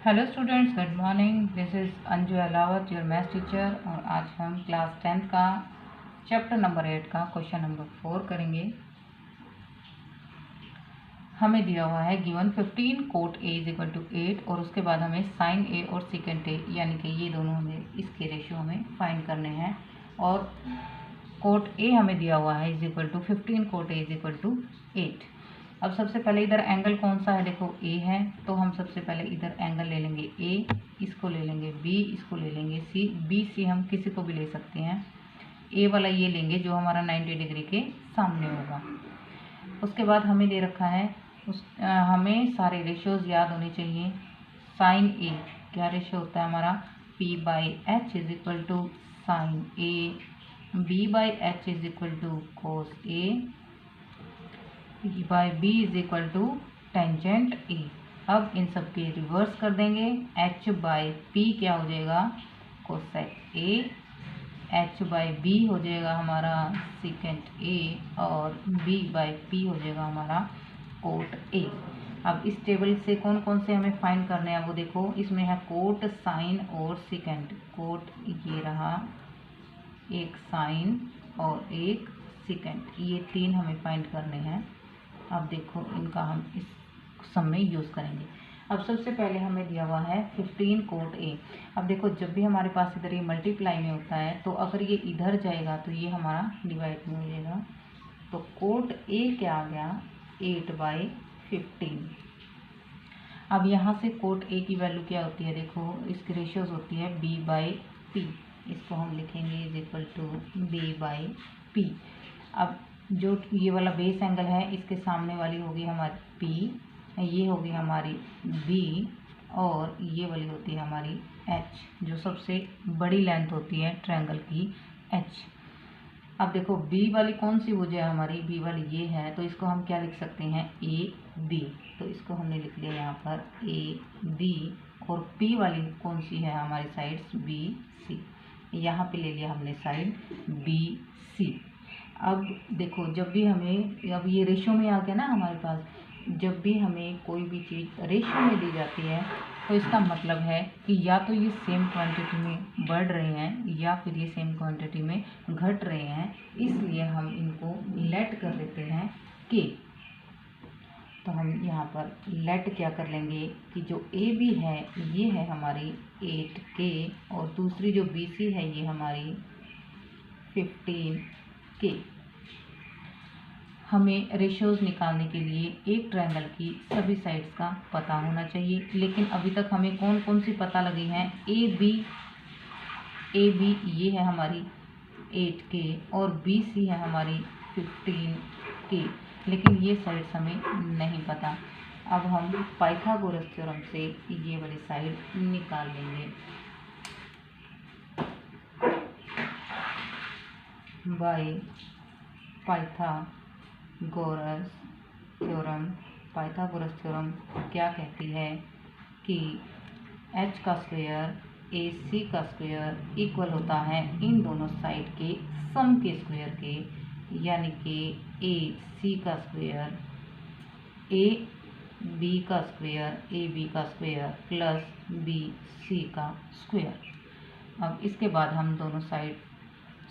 Hello students, good morning. This is Anju Ahlawat, your maths teacher. और आज हम क्लास 10th का चैप्टर नंबर 8 का क्वेश्चन नंबर 4 करेंगे। हमें दिया हुआ है given 15 cot A is equal to 8 और उसके बाद हमें साइन ए और सेकेंट ए यानी कि ये दोनों हमें इसके रेशियो हमें फाइंड करने हैं। और कोट ए हमें दिया हुआ है is equal to 15 cot A is equal to 8। अब सबसे पहले इधर एंगल कौन सा है, देखो ए है, तो हम सबसे पहले इधर एंगल ले लेंगे ए, इसको ले लेंगे बी, इसको ले लेंगे सी। बी सी हम किसी को भी ले सकते हैं। ए वाला ये लेंगे जो हमारा 90 डिग्री के सामने होगा। उसके बाद हमें दे रखा है हमें सारे रेशियोज याद होने चाहिए। साइन ए क्या रेशियो होता है हमारा, P by H is equal to sine A, B by H is equal to cos A, by B is equal to tangent A. अब इन सब के रिवर्स कर देंगे। एच बाई पी क्या हो जाएगा, cosec A. H by B हो जाएगा हमारा सेकेंट ए और बी बाई पी हो जाएगा हमारा कोट ए। अब इस टेबल से कौन कौन से हमें फाइंड करने हैं वो देखो, इसमें है कोट, साइन और सेकेंट। कोट ये रहा, एक साइन और एक सेकेंट, ये तीन हमें फाइंड करने हैं। अब देखो इनका हम इस सम में यूज़ करेंगे। अब सबसे पहले हमें दिया हुआ है 15 कोट ए। अब देखो जब भी हमारे पास इधर ये मल्टीप्लाई में होता है तो अगर ये इधर जाएगा तो ये हमारा डिवाइड में हो जाएगा। तो कोट ए क्या आ गया, 8/15। अब यहाँ से कोट ए की वैल्यू क्या होती है, देखो इसकी रेशियोज होती है बी बाई पी। इसको हम लिखेंगे is equal to B by P. अब जो ये वाला बेस एंगल है इसके सामने वाली होगी हमारी पी, ये होगी हमारी बी और ये वाली होती है हमारी एच, जो सबसे बड़ी लेंथ होती है ट्रायंगल की, एच। अब देखो बी वाली कौन सी भुजा है हमारी, बी वाली ये है, तो इसको हम क्या लिख सकते हैं, ए बी। तो इसको हमने लिख लिया यहाँ पर ए बी। और पी वाली कौन सी है हमारी साइड्स, बी सी। यहाँ पे ले लिया हमने साइड बी सी। अब देखो जब भी हमें, अब ये रेशियो में आ गया ना हमारे पास, जब भी हमें कोई भी चीज़ रेशियो में दी जाती है तो इसका मतलब है कि या तो ये सेम क्वांटिटी में बढ़ रहे हैं या फिर ये सेम क्वांटिटी में घट रहे हैं। इसलिए हम इनको लेट कर देते हैं के। तो हम यहाँ पर लेट क्या कर लेंगे कि जो ए बी है ये है हमारी 8K और दूसरी जो बी सी है ये हमारी 15K। हमें रेशियोज निकालने के लिए एक ट्रायंगल की सभी साइड्स का पता होना चाहिए, लेकिन अभी तक हमें कौन कौन सी पता लगी हैं, ए बी ये है हमारी 8K और बी सी है हमारी 15K, लेकिन ये साइड्स हमें नहीं पता। अब हम पाइथागोरस थ्योरम से ये वाली साइड निकाल लेंगे। बाय पाइथागोरस थ्योरम क्या कहती है कि h का स्क्वायर AC का स्क्वायर इक्वल होता है इन दोनों साइड के सम के स्क्वायर के, यानी कि AC का स्क्वायर AB का स्क्वायर AB का स्क्वायर प्लस BC का स्क्वायर। अब इसके बाद हम दोनों साइड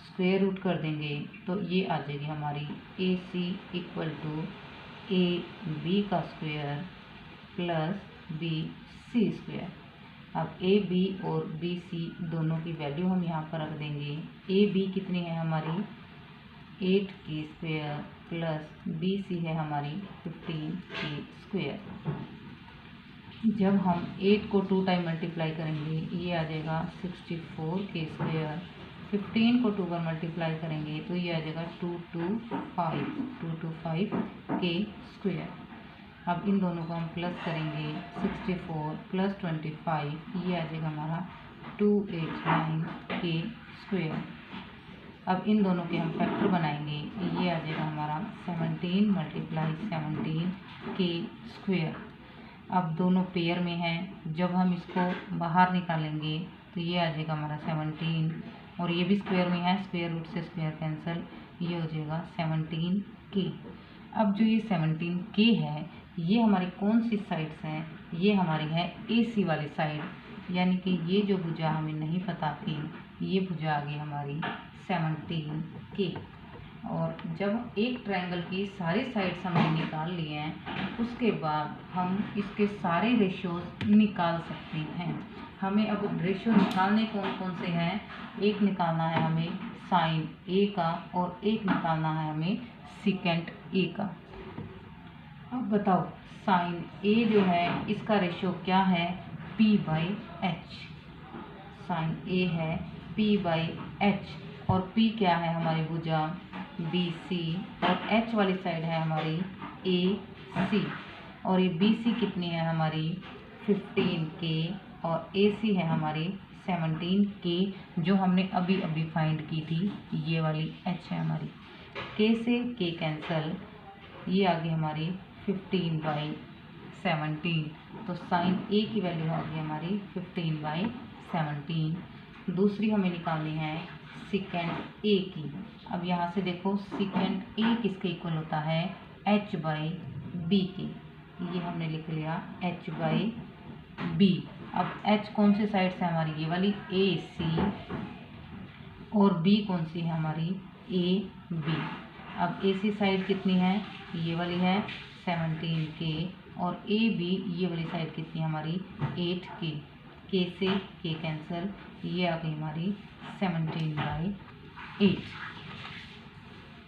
स्क्वायर रूट कर देंगे तो ये आ जाएगी हमारी AC इक्वल टू AB का स्क्वायर प्लस BC स्क्वायर। अब AB और BC दोनों की वैल्यू हम यहाँ पर रख देंगे। AB कितनी है हमारी 8K स्क्वायर प्लस BC है हमारी 15K स्क्वायर। जब हम 8 को 2 टाइम मल्टीप्लाई करेंगे ये आ जाएगा 64K स्क्वायर। 15 को 2 बार मल्टीप्लाई करेंगे तो ये आ जाएगा 225K स्क्वायर। अब इन दोनों को हम प्लस करेंगे, 64 प्लस 25 ये आ जाएगा हमारा 289K स्क्वायर। अब इन दोनों के हम फैक्टर बनाएंगे, ये आ जाएगा हमारा 17 मल्टीप्लाई 17K स्क्वायर। अब दोनों पेयर में हैं, जब हम इसको बाहर निकालेंगे तो ये आ जाएगा हमारा 17 और ये भी स्क्वायर में है, स्क्वायर रूट से स्क्वायर कैंसिल, ये हो जाएगा 17K। अब जो ये 17K है ये हमारी कौन सी साइड्स हैं, ये हमारी है AC वाली साइड, यानी कि ये जो भुजा हमें नहीं पता थी, ये भुजा आ गई हमारी 17K। और जब एक ट्रायंगल की सारी साइड्स हमने निकाल लिए हैं, उसके बाद हम इसके सारे रेशियोज निकाल सकते हैं। हमें अब रेशियो निकालने कौन कौन से हैं, एक निकालना है हमें साइन A का और एक निकालना है हमें सेकेंट A का। अब बताओ साइन A जो है इसका रेशियो क्या है, P/H। साइन A है P/H और P क्या है हमारी भुजा BC और H वाली साइड है हमारी AC और ये BC कितनी है हमारी 15K और AC है हमारी 17K, जो हमने अभी अभी फाइंड की थी। ये वाली H है हमारी, K से K कैंसल, ये आ गई हमारी 15/17। तो साइन A की वैल्यू आ गई हमारी 15/17। दूसरी हमें निकालनी है सेकेंड A की। अब यहाँ से देखो सेकेंड A किसके इक्वल होता है, H/B के। ये हमने लिख लिया H/B। अब H कौन सी साइड से हमारी, ये वाली AC और B कौन सी है हमारी AB। अब AC साइड कितनी है, ये वाली है 17K और AB ये वाली साइड कितनी है हमारी 8K। K से K कैंसल, ये आ गई हमारी 17/8।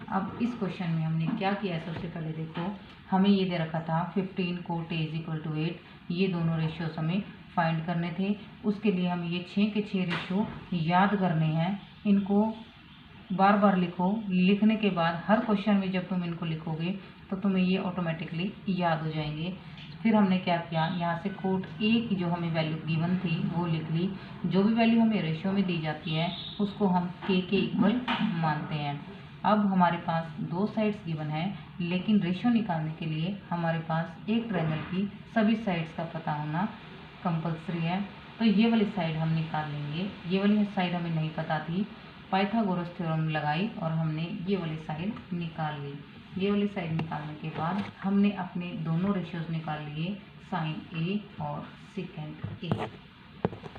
अब इस क्वेश्चन में हमने क्या किया है, सबसे पहले देखो हमें ये दे रखा था 15 कोट A = 8, ये दोनों रेशियोज हमें फाइंड करने थे। उसके लिए हमें ये 6 के 6 रेशियो याद करने हैं। इनको बार बार लिखो, लिखने के बाद हर क्वेश्चन में जब तुम इनको लिखोगे तो तुम्हें ये ऑटोमेटिकली याद हो जाएंगे। फिर हमने क्या किया, यहाँ से कोट A की जो हमें वैल्यू गिवन थी वो लिख ली। जो भी वैल्यू हमें रेशियो में दी जाती है उसको हम K के इक्वल मानते हैं। अब हमारे पास दो साइड्स गिवन है, लेकिन रेशियो निकालने के लिए हमारे पास एक ट्रायंगल की सभी साइड्स का पता होना कंपलसरी है। तो ये वाली साइड हम निकाल लेंगे। ये वाली साइड हमें नहीं पता थी, पाइथागोरस थ्योरम लगाई और हमने ये वाली साइड निकाल ली। ये वाली साइड निकालने के बाद हमने अपने दोनों रेशियोज निकाल लिए, साइन A और सेकेंट A।